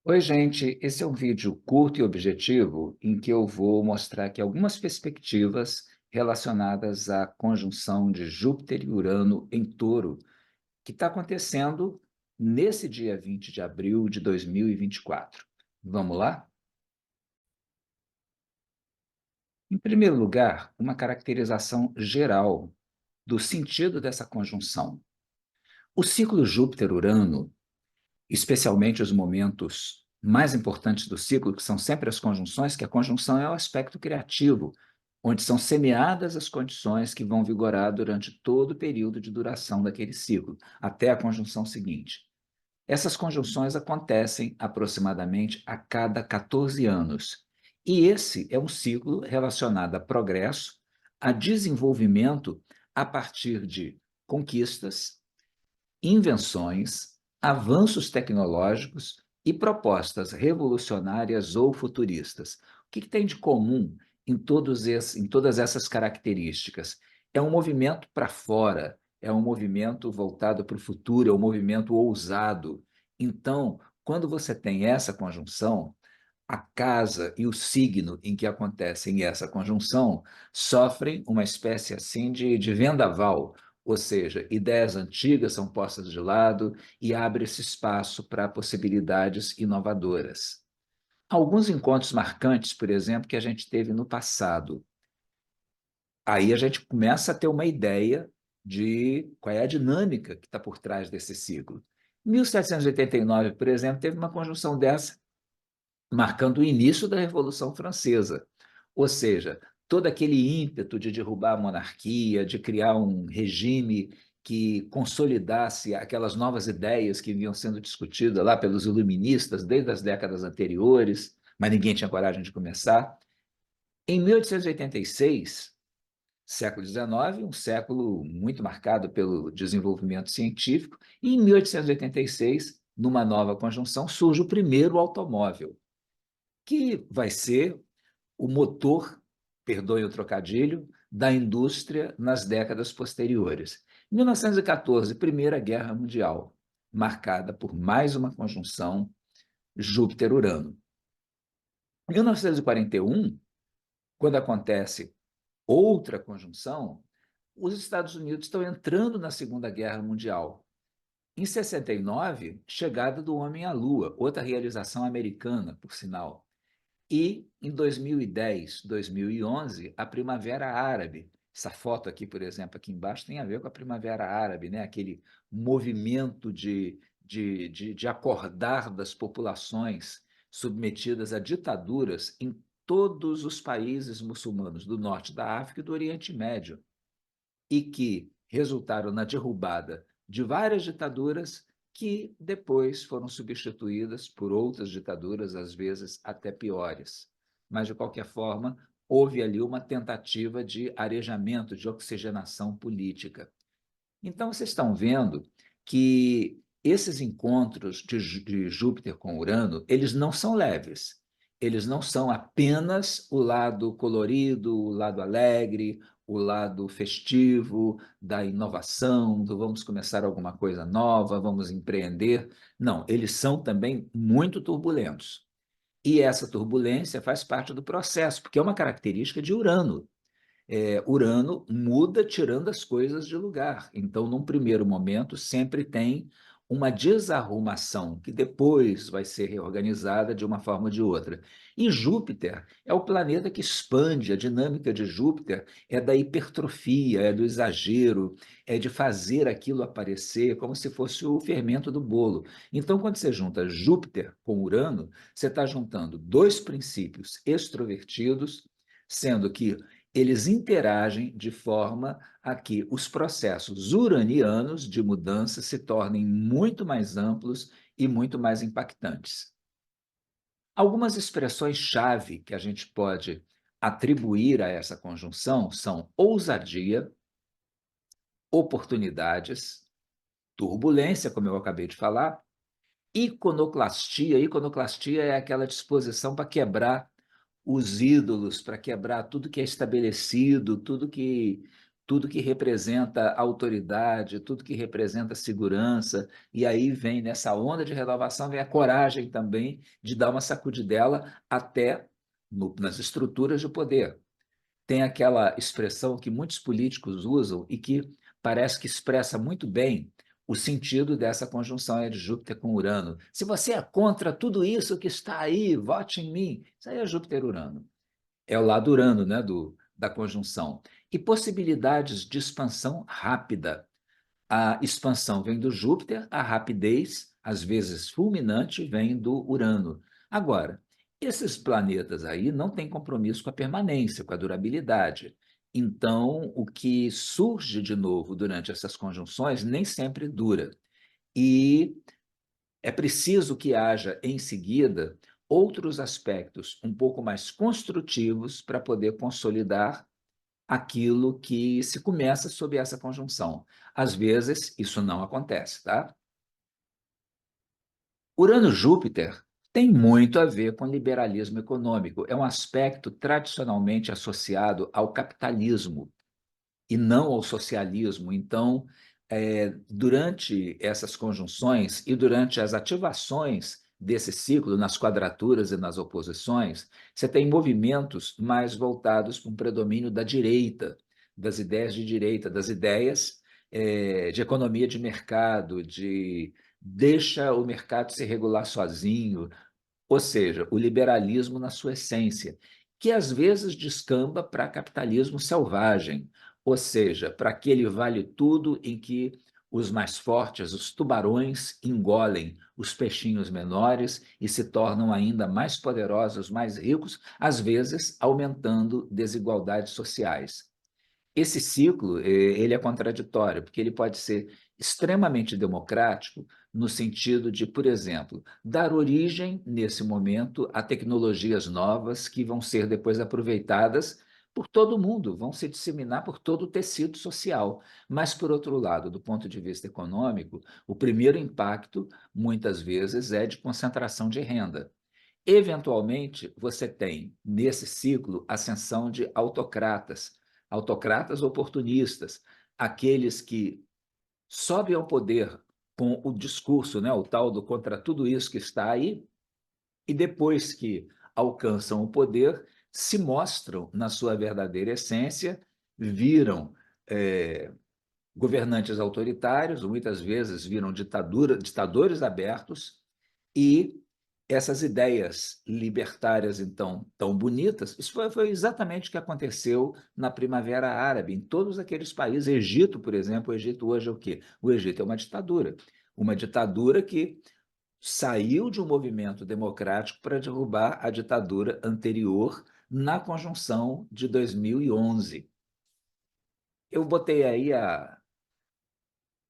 Oi, gente. Esse é um vídeo curto e objetivo em que eu vou mostrar aqui algumas perspectivas relacionadas à conjunção de Júpiter e Urano em Touro, que está acontecendo nesse dia 20 de abril de 2024. Vamos lá? Em primeiro lugar, uma caracterização geral do sentido dessa conjunção. O ciclo Júpiter-Urano, especialmente os momentos mais importantes do ciclo, que são sempre as conjunções, que a conjunção é o aspecto criativo, onde são semeadas as condições que vão vigorar durante todo o período de duração daquele ciclo, até a conjunção seguinte. Essas conjunções acontecem aproximadamente a cada 14 anos. E esse é um ciclo relacionado a progresso, a desenvolvimento a partir de conquistas, invenções, avanços tecnológicos e propostas revolucionárias ou futuristas. O que tem de comum em todas essas características? É um movimento para fora, é um movimento voltado para o futuro, é um movimento ousado. Então, quando você tem essa conjunção, a casa e o signo em que acontecem essa conjunção sofrem uma espécie assim de vendaval, ou seja, ideias antigas são postas de lado e abre-se espaço para possibilidades inovadoras. Alguns encontros marcantes, por exemplo, que a gente teve no passado. Aí a gente começa a ter uma ideia de qual é a dinâmica que está por trás desse ciclo. Em 1789, por exemplo, teve uma conjunção dessa marcando o início da Revolução Francesa. Ou seja, todo aquele ímpeto de derrubar a monarquia, de criar um regime que consolidasse aquelas novas ideias que vinham sendo discutidas lá pelos iluministas desde as décadas anteriores, mas ninguém tinha coragem de começar. Em 1886, século XIX, um século muito marcado pelo desenvolvimento científico, e em 1886, numa nova conjunção, surge o primeiro automóvel, que vai ser o motor, perdoe o trocadilho, da indústria nas décadas posteriores. 1914, Primeira Guerra Mundial, marcada por mais uma conjunção Júpiter-Urano. 1941, quando acontece outra conjunção, os Estados Unidos estão entrando na Segunda Guerra Mundial. Em 69, chegada do homem à Lua, outra realização americana, por sinal. E em 2010, 2011, a Primavera Árabe. Essa foto aqui, por exemplo, aqui embaixo, tem a ver com a Primavera Árabe, né? Aquele movimento de acordar das populações submetidas a ditaduras em todos os países muçulmanos do norte da África e do Oriente Médio, e que resultaram na derrubada de várias ditaduras que depois foram substituídas por outras ditaduras, às vezes até piores. Mas, de qualquer forma, houve ali uma tentativa de arejamento, de oxigenação política. Então, vocês estão vendo que esses encontros de Júpiter com Urano, eles não são leves. Eles não são apenas o lado colorido, o lado alegre, o lado festivo, da inovação, do vamos começar alguma coisa nova, vamos empreender. Não, eles são também muito turbulentos. E essa turbulência faz parte do processo, porque é uma característica de Urano. Urano muda tirando as coisas de lugar. Então, num primeiro momento, sempre tem uma desarrumação que depois vai ser reorganizada de uma forma ou de outra. E Júpiter é o planeta que expande. A dinâmica de Júpiter é da hipertrofia, é do exagero, é de fazer aquilo aparecer como se fosse o fermento do bolo. Então, quando você junta Júpiter com Urano, você está juntando dois princípios extrovertidos, sendo que eles interagem de forma a que os processos uranianos de mudança se tornem muito mais amplos e muito mais impactantes. Algumas expressões-chave que a gente pode atribuir a essa conjunção são ousadia, oportunidades, turbulência, como eu acabei de falar, iconoclastia. Iconoclastia é aquela disposição para quebrar os ídolos, para quebrar tudo que é estabelecido, tudo que representa autoridade, tudo que representa segurança, e aí vem nessa onda de renovação, vem a coragem também de dar uma sacudidela até nas estruturas de poder. Tem aquela expressão que muitos políticos usam e que parece que expressa muito bem o sentido dessa conjunção de Júpiter com Urano. Se você é contra tudo isso que está aí, vote em mim. Isso aí é Júpiter-Urano. É o lado Urano, né, da conjunção. E possibilidades de expansão rápida. A expansão vem do Júpiter, a rapidez, às vezes fulminante, vem do Urano. Agora, esses planetas aí não têm compromisso com a permanência, com a durabilidade. Então, o que surge de novo durante essas conjunções nem sempre dura. E é preciso que haja, em seguida, outros aspectos um pouco mais construtivos para poder consolidar aquilo que se começa sob essa conjunção. Às vezes, isso não acontece, tá? Urano-Júpiter tem muito a ver com liberalismo econômico. É um aspecto tradicionalmente associado ao capitalismo e não ao socialismo. Então, durante essas conjunções e durante as ativações desse ciclo, nas quadraturas e nas oposições, você tem movimentos mais voltados para um predomínio da direita, das ideias de direita, das ideias de economia de mercado, de deixa o mercado se regular sozinho, ou seja, o liberalismo na sua essência, que às vezes descamba para capitalismo selvagem, ou seja, para aquele vale tudo em que os mais fortes, os tubarões, engolem os peixinhos menores e se tornam ainda mais poderosos, mais ricos, às vezes aumentando desigualdades sociais. Esse ciclo, ele é contraditório, porque ele pode ser extremamente democrático no sentido de, por exemplo, dar origem, nesse momento, a tecnologias novas que vão ser depois aproveitadas por todo mundo, vão se disseminar por todo o tecido social. Mas, por outro lado, do ponto de vista econômico, o primeiro impacto, muitas vezes, é de concentração de renda. Eventualmente, você tem, nesse ciclo, ascensão de autocratas, autocratas oportunistas, aqueles que sobem ao poder com o discurso, né, o tal do contra tudo isso que está aí, e depois que alcançam o poder, se mostram na sua verdadeira essência, viram governantes autoritários, muitas vezes viram ditadores abertos, e essas ideias libertárias, então, tão bonitas, isso foi exatamente o que aconteceu na Primavera Árabe, em todos aqueles países. Egito, por exemplo, o Egito hoje é o quê? O Egito é uma ditadura que saiu de um movimento democrático para derrubar a ditadura anterior na conjunção de 2011. Eu botei aí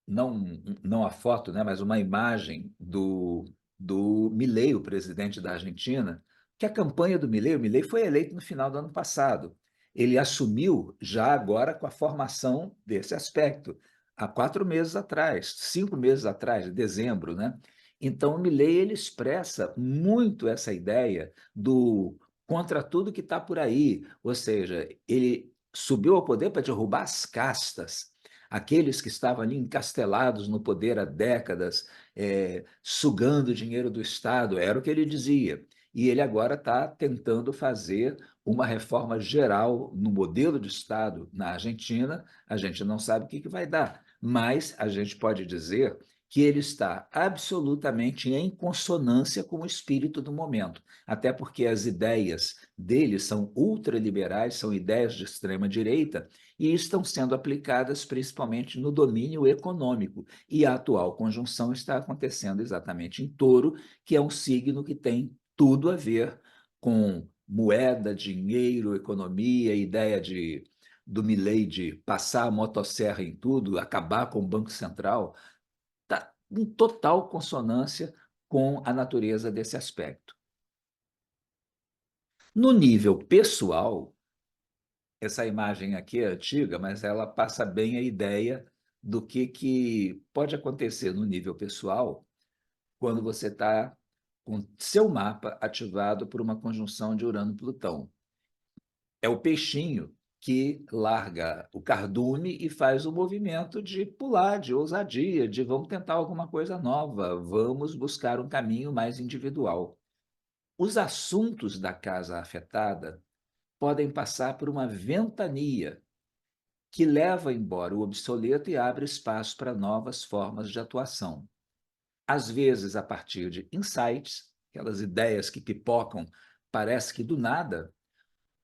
não, não a foto, né, mas uma imagem do Milei, o presidente da Argentina, que a campanha do Milei, o Milei foi eleito no final do ano passado. Ele assumiu já agora com a formação desse aspecto, há 4 meses atrás, 5 meses atrás, em dezembro, né? Então, o Milei ele expressa muito essa ideia do contra tudo que está por aí, ou seja, ele subiu ao poder para derrubar as castas, aqueles que estavam ali encastelados no poder há décadas, sugando o dinheiro do Estado, era o que ele dizia. E ele agora está tentando fazer uma reforma geral no modelo de Estado na Argentina. A gente não sabe o que vai dar, mas a gente pode dizer que ele está absolutamente em consonância com o espírito do momento, até porque as ideias dele são ultraliberais, são ideias de extrema direita, e estão sendo aplicadas principalmente no domínio econômico. E a atual conjunção está acontecendo exatamente em Touro, que é um signo que tem tudo a ver com moeda, dinheiro, economia, ideia do Milei de passar a motosserra em tudo, acabar com o Banco Central, está em total consonância com a natureza desse aspecto. No nível pessoal, essa imagem aqui é antiga, mas ela passa bem a ideia do que pode acontecer no nível pessoal quando você está com seu mapa ativado por uma conjunção de Urano-Plutão. É o peixinho que larga o cardume e faz o movimento de pular, de ousadia, de vamos tentar alguma coisa nova, vamos buscar um caminho mais individual. Os assuntos da casa afetada podem passar por uma ventania que leva embora o obsoleto e abre espaço para novas formas de atuação. Às vezes, a partir de insights, aquelas ideias que pipocam, parece que do nada,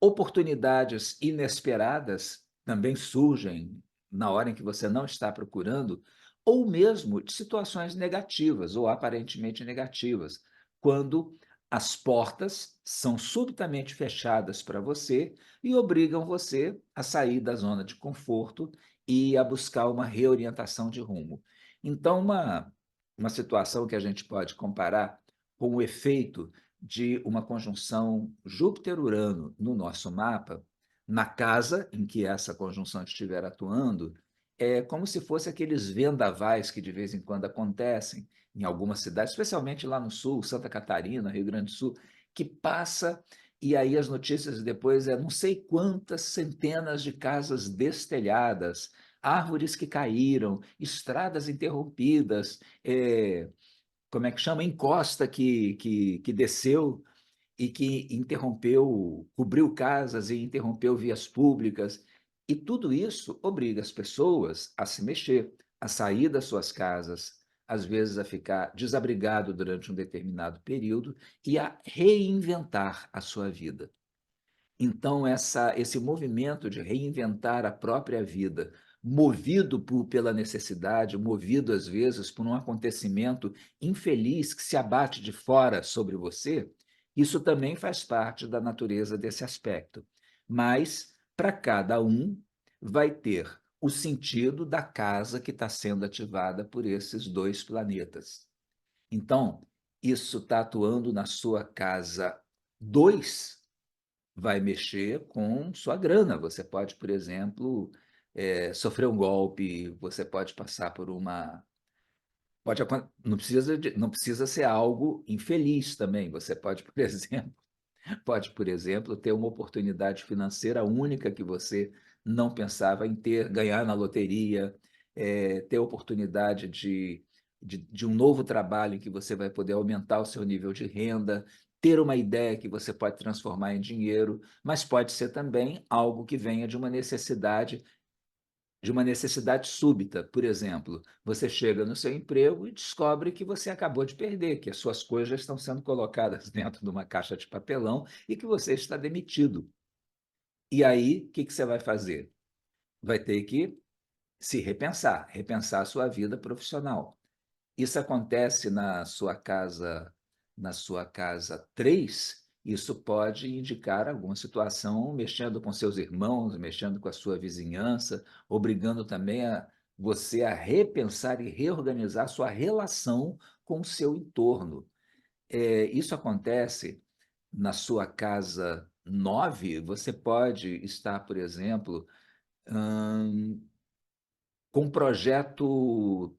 oportunidades inesperadas também surgem na hora em que você não está procurando, ou mesmo de situações negativas ou aparentemente negativas, quando as portas são subitamente fechadas para você e obrigam você a sair da zona de conforto e a buscar uma reorientação de rumo. Então, uma situação que a gente pode comparar com o efeito de uma conjunção Júpiter-Urano no nosso mapa, na casa em que essa conjunção estiver atuando, é como se fosse aqueles vendavais que de vez em quando acontecem em algumas cidades, especialmente lá no sul, Santa Catarina, Rio Grande do Sul, que passa e aí as notícias depois é não sei quantas centenas de casas destelhadas, árvores que caíram, estradas interrompidas, como é que chama? Encosta que desceu e que interrompeu, cobriu casas e interrompeu vias públicas. E tudo isso obriga as pessoas a se mexer, a sair das suas casas, às vezes a ficar desabrigado durante um determinado período e a reinventar a sua vida. Então, esse movimento de reinventar a própria vida, movido pela necessidade, movido às vezes por um acontecimento infeliz que se abate de fora sobre você, isso também faz parte da natureza desse aspecto. Mas, para cada um, vai ter o sentido da casa que está sendo ativada por esses dois planetas. Então, isso está atuando na sua casa 2, vai mexer com sua grana. Você pode, por exemplo, sofrer um golpe, você pode passar por uma. Não precisa ser algo infeliz também. Você pode, por exemplo, ter uma oportunidade financeira única que você não pensava em ter, ganhar na loteria, ter a oportunidade de um novo trabalho em que você vai poder aumentar o seu nível de renda, ter uma ideia que você pode transformar em dinheiro, mas pode ser também algo que venha de uma necessidade súbita. Por exemplo, você chega no seu emprego e descobre que você acabou de perder, que as suas coisas já estão sendo colocadas dentro de uma caixa de papelão e que você está demitido. E aí, o que que você vai fazer? Vai ter que se repensar, repensar a sua vida profissional. Isso acontece na sua casa 3. Isso pode indicar alguma situação mexendo com seus irmãos, mexendo com a sua vizinhança, obrigando também a você a repensar e reorganizar sua relação com o seu entorno. Isso acontece na sua casa 9. Você pode estar, por exemplo, com um projeto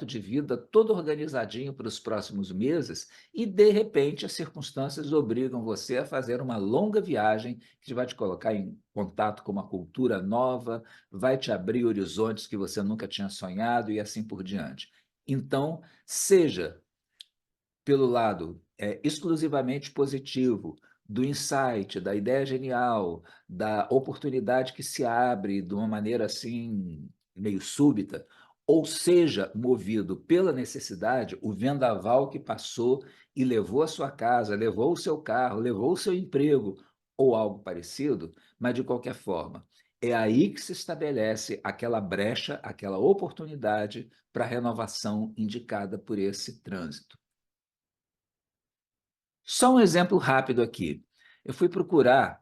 de vida todo organizadinho para os próximos meses e, de repente, as circunstâncias obrigam você a fazer uma longa viagem que vai te colocar em contato com uma cultura nova, vai te abrir horizontes que você nunca tinha sonhado e assim por diante. Então, seja pelo lado exclusivamente positivo, do insight, da ideia genial, da oportunidade que se abre de uma maneira assim, meio súbita, ou seja, movido pela necessidade, o vendaval que passou e levou a sua casa, levou o seu carro, levou o seu emprego, ou algo parecido, mas de qualquer forma, é aí que se estabelece aquela brecha, aquela oportunidade para a renovação indicada por esse trânsito. Só um exemplo rápido aqui. Eu fui procurar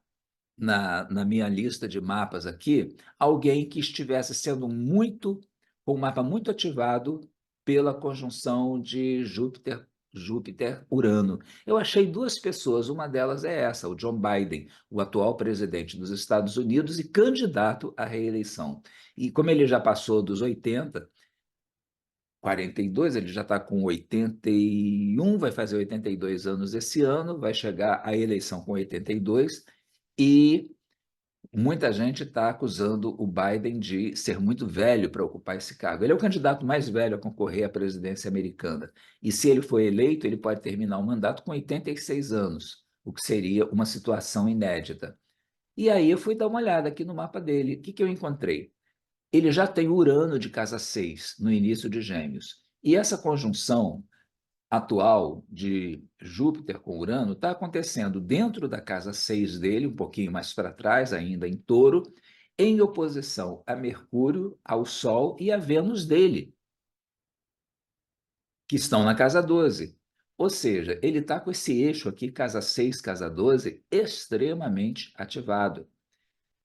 na minha lista de mapas aqui alguém que estivesse sendo com um mapa muito ativado pela conjunção de Júpiter-Urano. Eu achei duas pessoas, uma delas é essa, o John Biden, o atual presidente dos Estados Unidos e candidato à reeleição. E como ele já passou dos 80, 42, ele já está com 81, vai fazer 82 anos esse ano, vai chegar à eleição com 82, e Muita gente está acusando o Biden de ser muito velho para ocupar esse cargo. Ele é o candidato mais velho a concorrer à presidência americana. E se ele for eleito, ele pode terminar o mandato com 86 anos, o que seria uma situação inédita. E aí eu fui dar uma olhada aqui no mapa dele. O que que eu encontrei? Ele já tem Urano de casa 6 no início de Gêmeos. E essa conjunção atual de Júpiter com Urano está acontecendo dentro da casa 6 dele, um pouquinho mais para trás, ainda em Touro, em oposição a Mercúrio, ao Sol e a Vênus dele, que estão na casa 12. Ou seja, ele está com esse eixo aqui, casa 6, casa 12, extremamente ativado.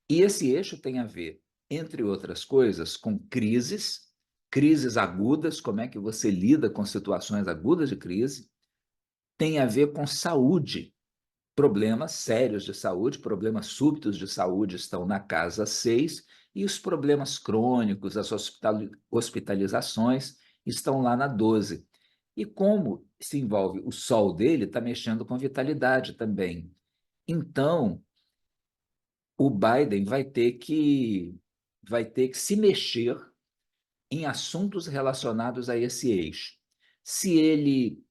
E esse eixo tem a ver, entre outras coisas, com crises, crises agudas, como é que você lida com situações agudas de crise, tem a ver com saúde, problemas sérios de saúde, problemas súbitos de saúde estão na casa 6 e os problemas crônicos, as hospitalizações estão lá na 12. E como se envolve o sol dele, está mexendo com vitalidade também. Então, o Biden vai ter que se mexer em assuntos relacionados a esse eixo. Se ele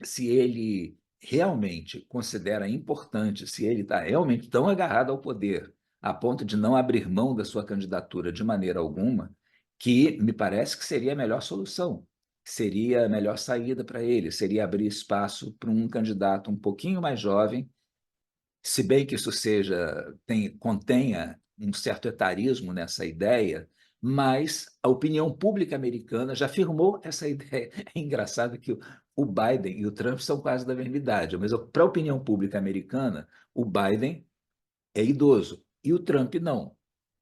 se ele realmente considera importante, se ele está realmente tão agarrado ao poder, a ponto de não abrir mão da sua candidatura de maneira alguma, que me parece que seria a melhor solução, seria a melhor saída para ele, seria abrir espaço para um candidato um pouquinho mais jovem, se bem que isso contenha um certo etarismo nessa ideia, mas a opinião pública americana já firmou essa ideia. É engraçado que o Biden e o Trump são quase da mesma idade, mas para a opinião pública americana, o Biden é idoso e o Trump não.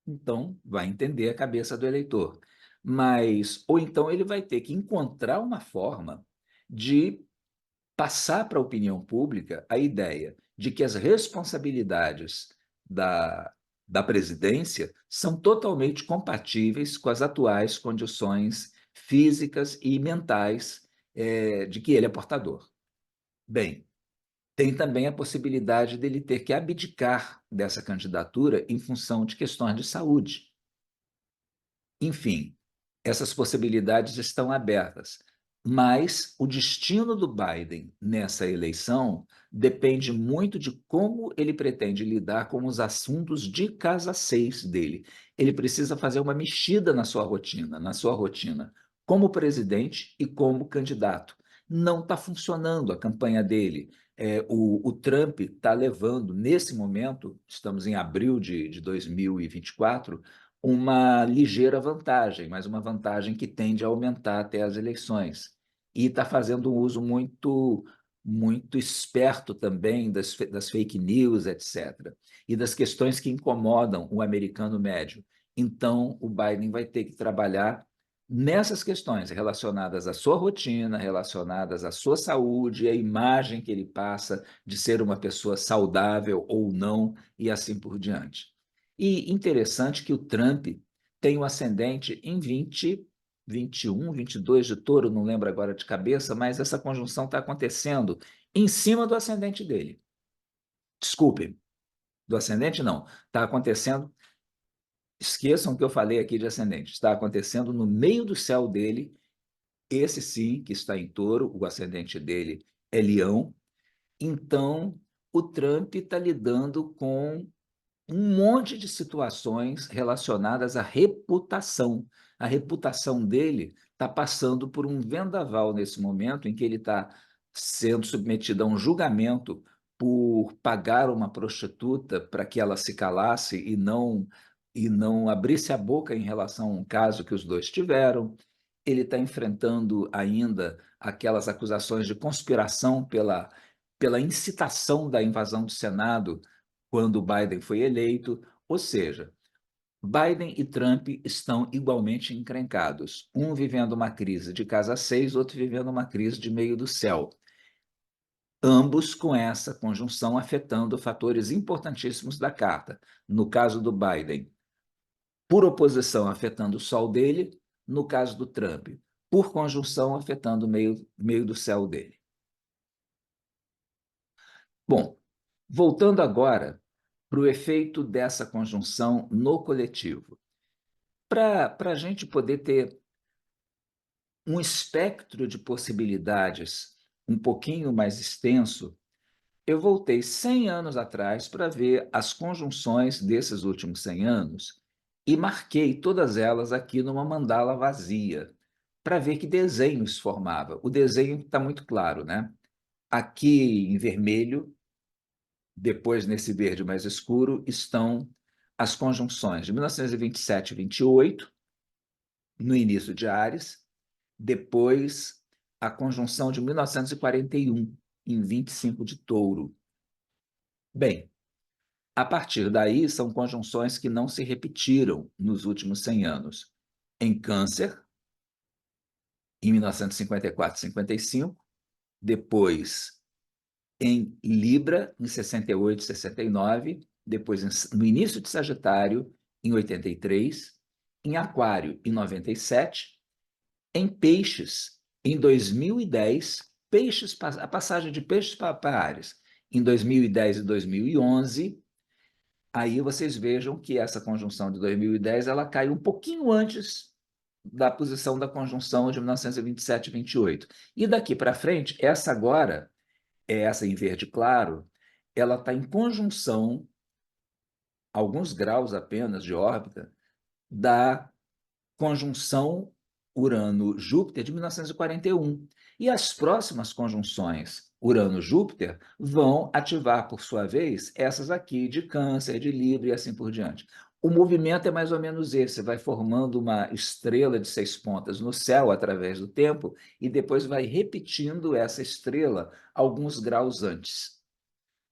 Então, vai entender a cabeça do eleitor. Mas, ou então ele vai ter que encontrar uma forma de passar para a opinião pública a ideia de que as responsabilidades da, da presidência são totalmente compatíveis com as atuais condições físicas e mentais de que ele é portador. Bem, tem também a possibilidade dele ter que abdicar dessa candidatura em função de questões de saúde. Enfim, essas possibilidades estão abertas. Mas o destino do Biden nessa eleição depende muito de como ele pretende lidar com os assuntos de casa 6 dele. Ele precisa fazer uma mexida na sua rotina, como presidente e como candidato. Não está funcionando a campanha dele. O Trump está levando, nesse momento, estamos em abril de 2024, uma ligeira vantagem, mas uma vantagem que tende a aumentar até as eleições. E está fazendo um uso muito, muito esperto também das fake news, etc., e das questões que incomodam o americano médio. Então, o Biden vai ter que trabalhar nessas questões relacionadas à sua rotina, relacionadas à sua saúde, à imagem que ele passa de ser uma pessoa saudável ou não, e assim por diante. E interessante que o Trump tem o ascendente em 20, 21, 22 de touro, não lembro agora de cabeça, mas essa conjunção está acontecendo em cima do ascendente dele. Desculpe, do ascendente não. Está acontecendo, esqueçam que eu falei aqui de ascendente, está acontecendo no meio do céu dele, esse sim, que está em touro, o ascendente dele é leão. Então, o Trump está lidando com um monte de situações relacionadas à reputação. A reputação dele está passando por um vendaval nesse momento em que ele está sendo submetido a um julgamento por pagar uma prostituta para que ela se calasse e não abrisse a boca em relação a um caso que os dois tiveram. Ele está enfrentando ainda aquelas acusações de conspiração pela incitação da invasão do Senado quando o Biden foi eleito. Ou seja, Biden e Trump estão igualmente encrencados, um vivendo uma crise de casa 6, outro vivendo uma crise de meio do céu. Ambos com essa conjunção afetando fatores importantíssimos da carta. No caso do Biden, por oposição, afetando o sol dele, no caso do Trump, por conjunção, afetando o meio do céu dele. Bom, voltando agora para o efeito dessa conjunção no coletivo. Para a gente poder ter um espectro de possibilidades um pouquinho mais extenso, eu voltei 100 anos atrás para ver as conjunções desses últimos 100 anos e marquei todas elas aqui numa mandala vazia, para ver que desenho se formava. O desenho está muito claro, né? Aqui em vermelho, depois nesse verde mais escuro, estão as conjunções de 1927 e 28, no início de Áries, depois a conjunção de 1941, em 25 de Touro. Bem, a partir daí, são conjunções que não se repetiram nos últimos 100 anos. Em Câncer, em 1954 e 55, depois em Libra, em 68 e 69, depois no início de Sagitário, em 83, em Aquário, em 97, em Peixes, em 2010, Peixes, a passagem de Peixes para Áries, em 2010 e 2011. Aí vocês vejam que essa conjunção de 2010 ela cai um pouquinho antes da posição da conjunção de 1927 e 28. E daqui para frente, essa agora, essa em verde claro, ela está em conjunção, alguns graus apenas de órbita, da conjunção Urano-Júpiter de 1941. E as próximas conjunções Urano-Júpiter vão ativar, por sua vez, essas aqui de Câncer, de Libra e assim por diante. O movimento é mais ou menos esse, vai formando uma estrela de 6 pontas no céu através do tempo e depois vai repetindo essa estrela alguns graus antes.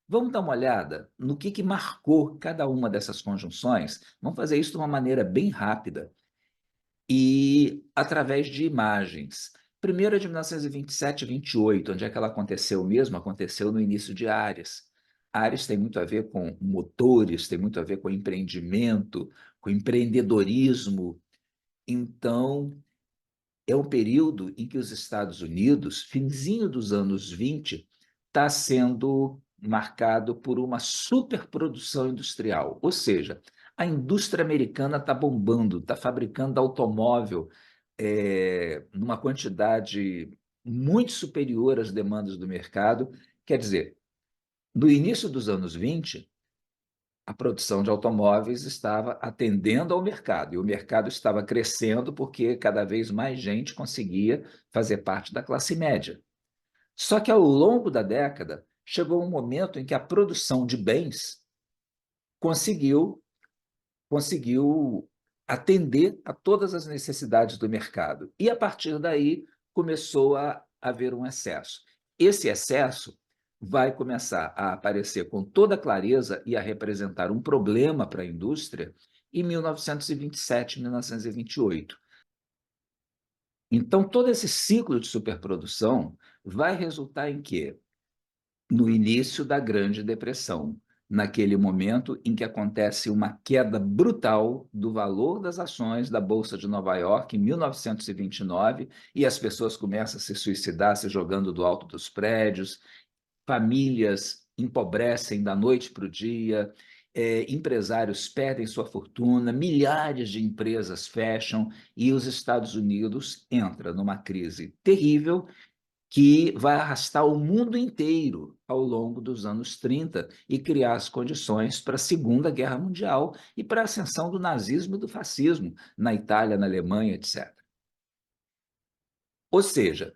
Vamos dar uma olhada no que marcou cada uma dessas conjunções? Vamos fazer isso de uma maneira bem rápida e através de imagens. Primeiro é de 1927 e 28, onde é que ela aconteceu mesmo? Aconteceu no início de Áries. Áries tem muito a ver com motores, tem muito a ver com empreendimento, com empreendedorismo. Então, é um período em que os Estados Unidos, finzinho dos anos 20, está sendo marcado por uma superprodução industrial, ou seja, a indústria americana está bombando, está fabricando automóvel numa quantidade muito superior às demandas do mercado. Quer dizer, no início dos anos 20, a produção de automóveis estava atendendo ao mercado, e o mercado estava crescendo porque cada vez mais gente conseguia fazer parte da classe média. Só que ao longo da década, chegou um momento em que a produção de bens conseguiu atender a todas as necessidades do mercado. E, a partir daí, começou a haver um excesso. Esse excesso vai começar a aparecer com toda clareza e a representar um problema para a indústria em 1927, 1928. Então, todo esse ciclo de superprodução vai resultar em quê? No início da Grande Depressão, naquele momento em que acontece uma queda brutal do valor das ações da Bolsa de Nova York em 1929, e as pessoas começam a se suicidar se jogando do alto dos prédios, famílias empobrecem da noite para o dia, empresários perdem sua fortuna, milhares de empresas fecham e os Estados Unidos entram numa crise terrível que vai arrastar o mundo inteiro ao longo dos anos 30 e criar as condições para a Segunda Guerra Mundial e para a ascensão do nazismo e do fascismo na Itália, na Alemanha, etc. Ou seja,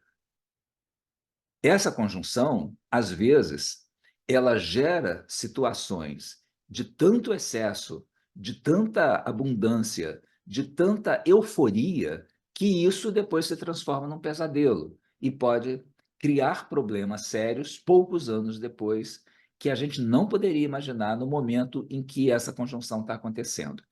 essa conjunção, às vezes, ela gera situações de tanto excesso, de tanta abundância, de tanta euforia, que isso depois se transforma num pesadelo e pode criar problemas sérios poucos anos depois, que a gente não poderia imaginar no momento em que essa conjunção está acontecendo.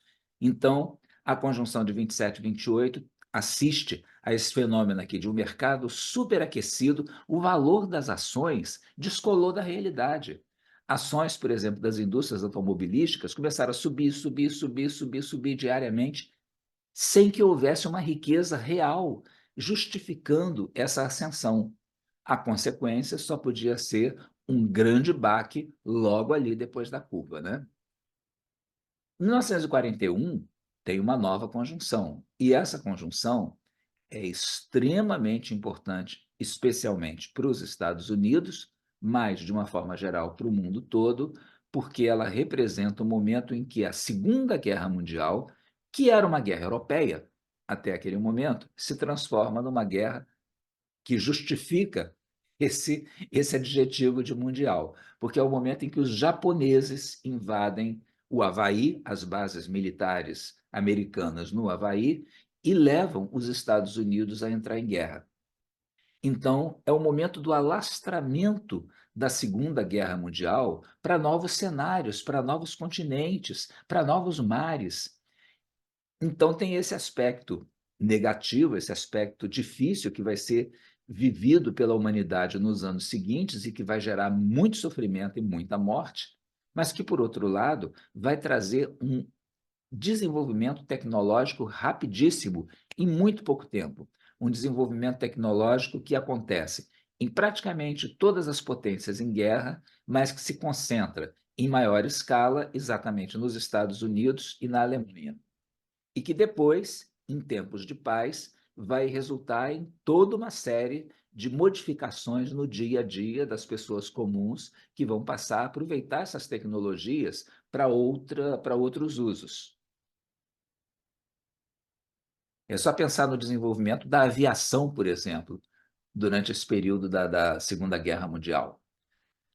Então, a conjunção de 27 e 28 assiste a esse fenômeno aqui de um mercado superaquecido, o valor das ações descolou da realidade. Ações, por exemplo, das indústrias automobilísticas começaram a subir, subir, subir, subir, subir diariamente, sem que houvesse uma riqueza real justificando essa ascensão. A consequência só podia ser um grande baque logo ali depois da curva, né? Em 1941, tem uma nova conjunção, e essa conjunção é extremamente importante, especialmente para os Estados Unidos, mas, de uma forma geral, para o mundo todo, porque ela representa o momento em que a Segunda Guerra Mundial, que era uma guerra europeia até aquele momento, se transforma numa guerra que justifica esse adjetivo de mundial, porque é o momento em que os japoneses invadem o Havaí, as bases militares americanas no Havaí, e levam os Estados Unidos a entrar em guerra. Então, é o momento do alastramento da Segunda Guerra Mundial para novos cenários, para novos continentes, para novos mares. Então, tem esse aspecto negativo, esse aspecto difícil que vai ser vivido pela humanidade nos anos seguintes e que vai gerar muito sofrimento e muita morte, mas que, por outro lado, vai trazer um desenvolvimento tecnológico rapidíssimo em muito pouco tempo. Um desenvolvimento tecnológico que acontece em praticamente todas as potências em guerra, mas que se concentra em maior escala exatamente nos Estados Unidos e na Alemanha e que depois, em tempos de paz, vai resultar em toda uma série de modificações no dia a dia das pessoas comuns que vão passar a aproveitar essas tecnologias para outros usos. É só pensar no desenvolvimento da aviação, por exemplo, durante esse período da Segunda Guerra Mundial.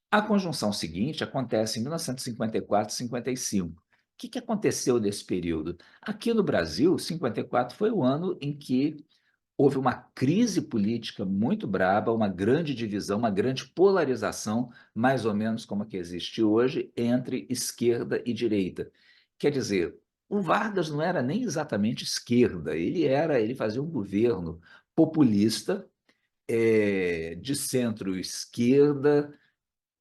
A conjunção seguinte acontece em 1954 e 55. O que aconteceu nesse período? Aqui no Brasil, 54 foi o ano em que houve uma crise política muito braba, uma grande divisão, uma grande polarização, mais ou menos como a que existe hoje, entre esquerda e direita. Quer dizer, o Vargas não era nem exatamente esquerda, ele fazia um governo populista, de centro-esquerda,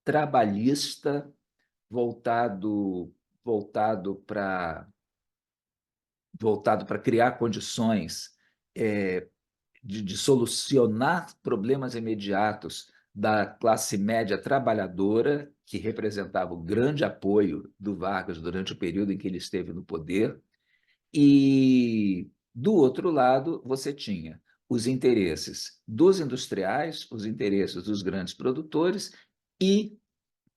trabalhista, voltado voltado para voltado para criar condições é, de solucionar problemas imediatos da classe média trabalhadora, que representava o grande apoio do Vargas durante o período em que ele esteve no poder, e, do outro lado, você tinha os interesses dos industriais, os interesses dos grandes produtores e